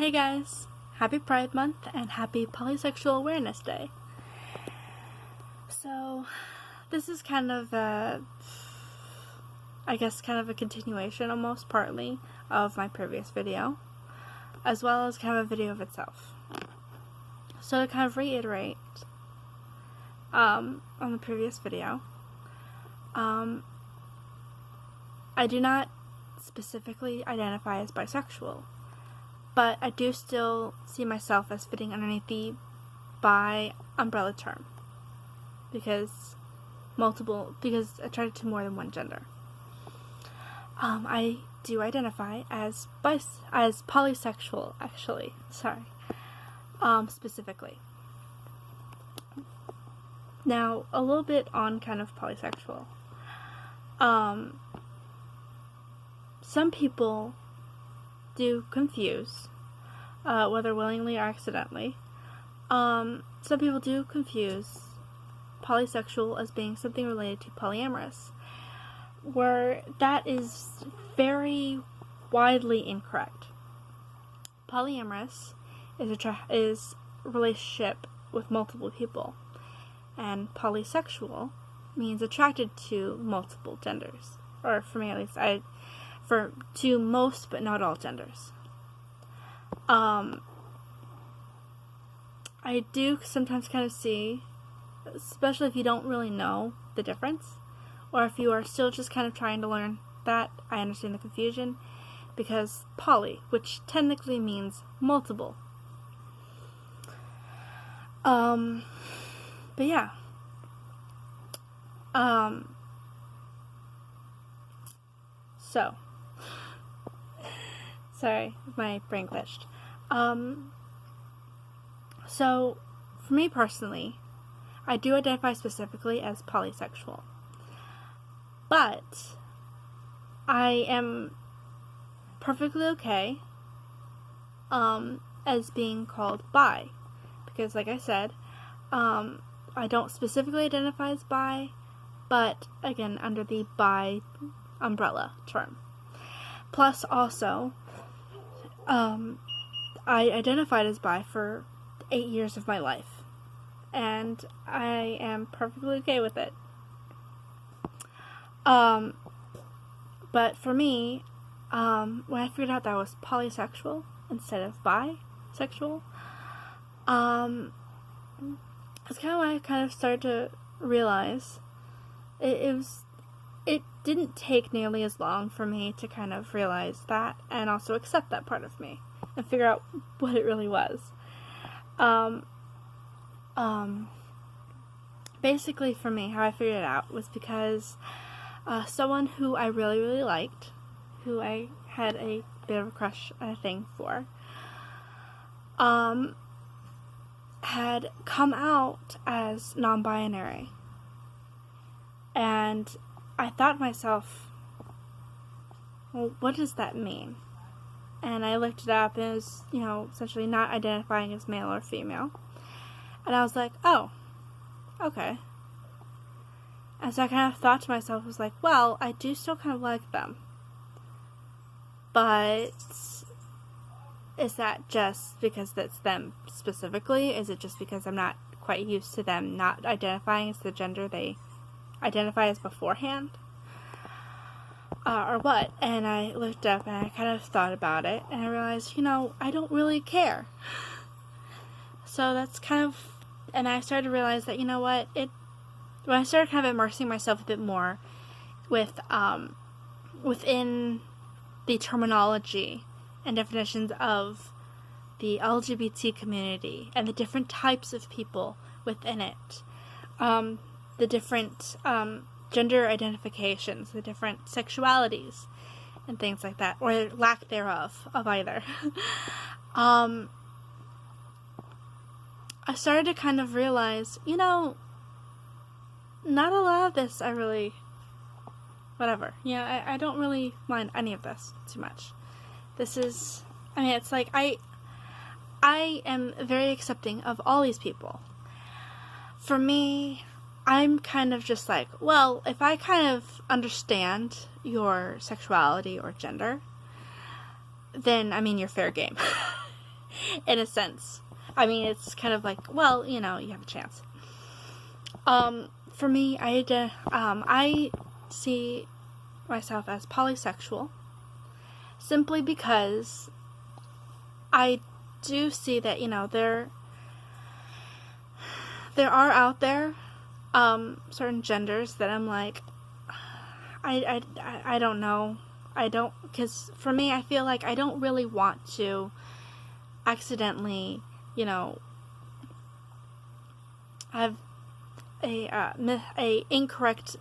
Hey guys, happy Pride Month and happy Polysexual Awareness Day. So, this is kind of a continuation, almost partly, of my previous video, as well as kind of a video of itself. So to kind of reiterate, on the previous video, I do not specifically identify as bisexual, but I do still see myself as fitting underneath the bi umbrella term, because attracted to more than one gender. I do identify as polysexual, actually. Specifically. Now, a little bit on kind of polysexual. Some people do confuse, whether willingly or accidentally, some people do confuse polysexual as being something related to polyamorous, where that is very widely incorrect. Polyamorous is a relationship with multiple people, and polysexual means attracted to multiple genders, or for me at least, to most but not all genders. I do sometimes kind of see, especially if you don't really know the difference, or if you are still just kind of trying to learn that, I understand the confusion, because poly, which technically means multiple. But yeah. So, sorry, my brain glitched. So, for me personally, I do identify specifically as polysexual. But I am perfectly okay as being called bi. Because like I said, I don't specifically identify as bi, but again, under the bi umbrella term. Plus also, I identified as bi for 8 years of my life, and I am perfectly okay with it. But for me, when I figured out that I was polysexual instead of bisexual, it's kind of when I kind of started to realize it didn't take nearly as long for me to kind of realize that and also accept that part of me and figure out what it really was. Basically for me, how I figured it out was because someone who I really, really liked, who I had a bit of a crush thing for, had come out as non-binary. And I thought to myself, well, what does that mean? And I looked it up, and it was, essentially not identifying as male or female. And I was like, oh, okay. And so I kind of thought to myself, was like, well, I do still kind of like them. But is that just because that's them specifically? Is it just because I'm not quite used to them not identifying as the gender they identify as beforehand? Or what? And I looked up and I kind of thought about it, and I realized, I don't really care. So that's kind of, and I started to realize that, when I started kind of immersing myself a bit more with, within the terminology and definitions of the LGBT community and the different types of people within it, the different gender identifications, the different sexualities, and things like that, or lack thereof of either. I started to kind of realize, not a lot of this I really, whatever. I don't really mind any of this too much. This is, it's like, I am very accepting of all these people. For me, I'm kind of just like, well, if I kind of understand your sexuality or gender, then, you're fair game. in a sense. I mean, it's kind of like, well, you know, you have a chance. For me, I see myself as polysexual simply because I do see that, you know, there are out there certain genders that I'm like, I don't know. Because for me, I feel like I don't really want to accidentally, you know, have a incorrect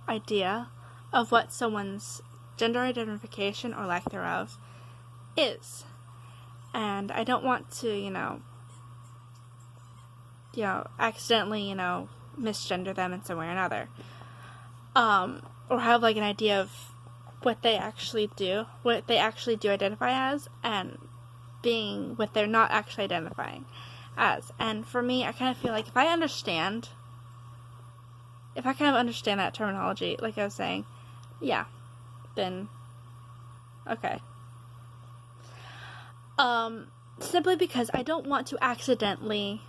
idea of what someone's gender identification or lack thereof is. And I don't want to, you know, accidentally, you know, misgender them in some way or another. Or have like an idea of what they actually do identify as, and being what they're not actually identifying as. And for me, I kind of feel like if I kind of understand that terminology, like I was saying, yeah, then okay. Simply because I don't want to accidentally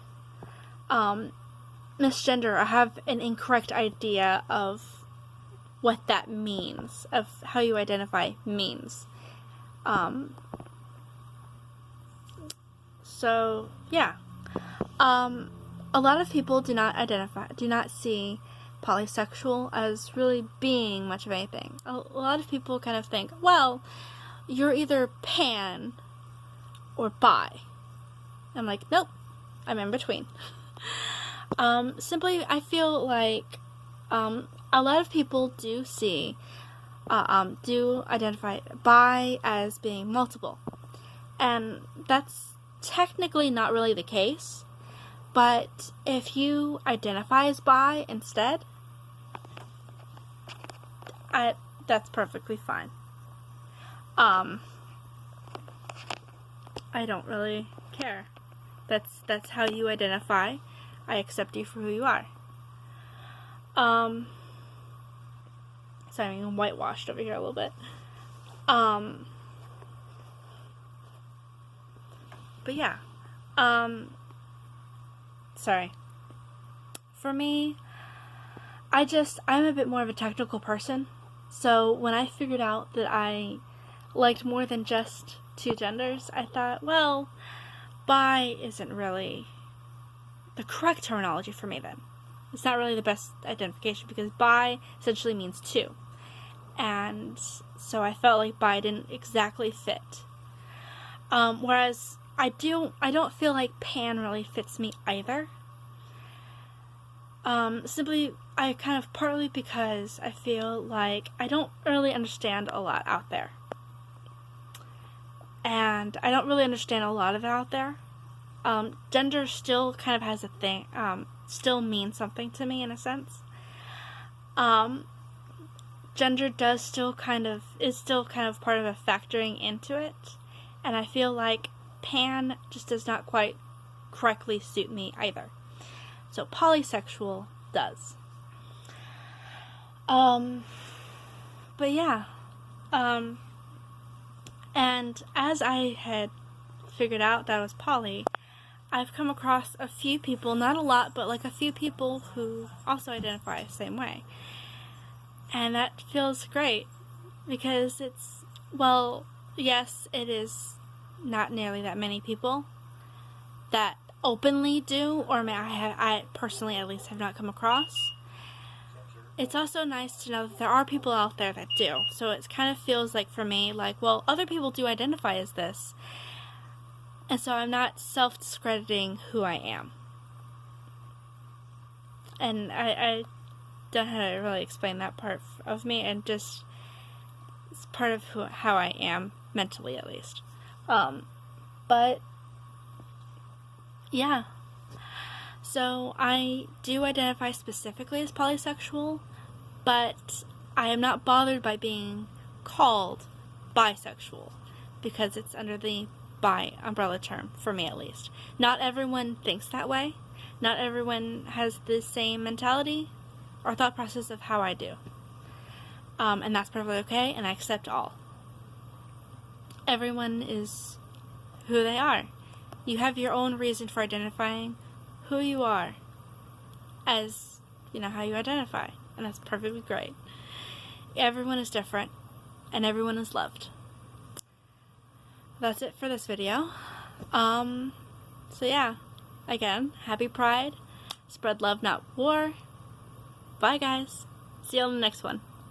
misgender or have an incorrect idea of what that means, of how you identify means. So yeah. A lot of people do not see polysexual as really being much of anything. A lot of people kind of think, well, you're either pan or bi. I'm like, nope, I'm in between. Simply, I feel like a lot of people do identify bi as being multiple, and that's technically not really the case. But if you identify as bi instead, that's perfectly fine. I don't really care. That's how you identify. I accept you for who you are. So I'm being whitewashed over here a little bit. But yeah. Sorry. For me, I'm a bit more of a technical person. So when I figured out that I liked more than just two genders, I thought, well, bi isn't really the correct terminology for me then. It's not really the best identification because bi essentially means two. And so I felt like bi didn't exactly fit. Whereas I don't feel like pan really fits me either. Simply, partly because I feel like I don't really understand a lot out there. And I don't really understand a lot of it out there. Gender still kind of has a thing, still means something to me in a sense. Gender is still kind of part of a factoring into it. And I feel like pan just does not quite correctly suit me either. So polysexual does. But yeah. And as I had figured out that I was poly, I've come across a few people, not a lot, but like a few people who also identify the same way. And that feels great because yes, it is not nearly that many people that openly do, or I personally at least have not come across. It's also nice to know that there are people out there that do. So it kind of feels like for me, like, well, other people do identify as this. And so I'm not self-discrediting who I am. And I don't know how to really explain that part of me, and just it's part of how I am, mentally at least. But yeah. So I do identify specifically as polysexual, but I am not bothered by being called bisexual because it's under the bi umbrella term, for me at least. Not everyone thinks that way. Not everyone has the same mentality or thought process of how I do. And that's perfectly okay, and I accept all. Everyone is who they are. You have your own reason for identifying who you are as, you know, how you identify. And that's perfectly great. Everyone is different, and everyone is loved. That's it for this video. So yeah, again, happy Pride. Spread love, not war. Bye guys. See you on the next one.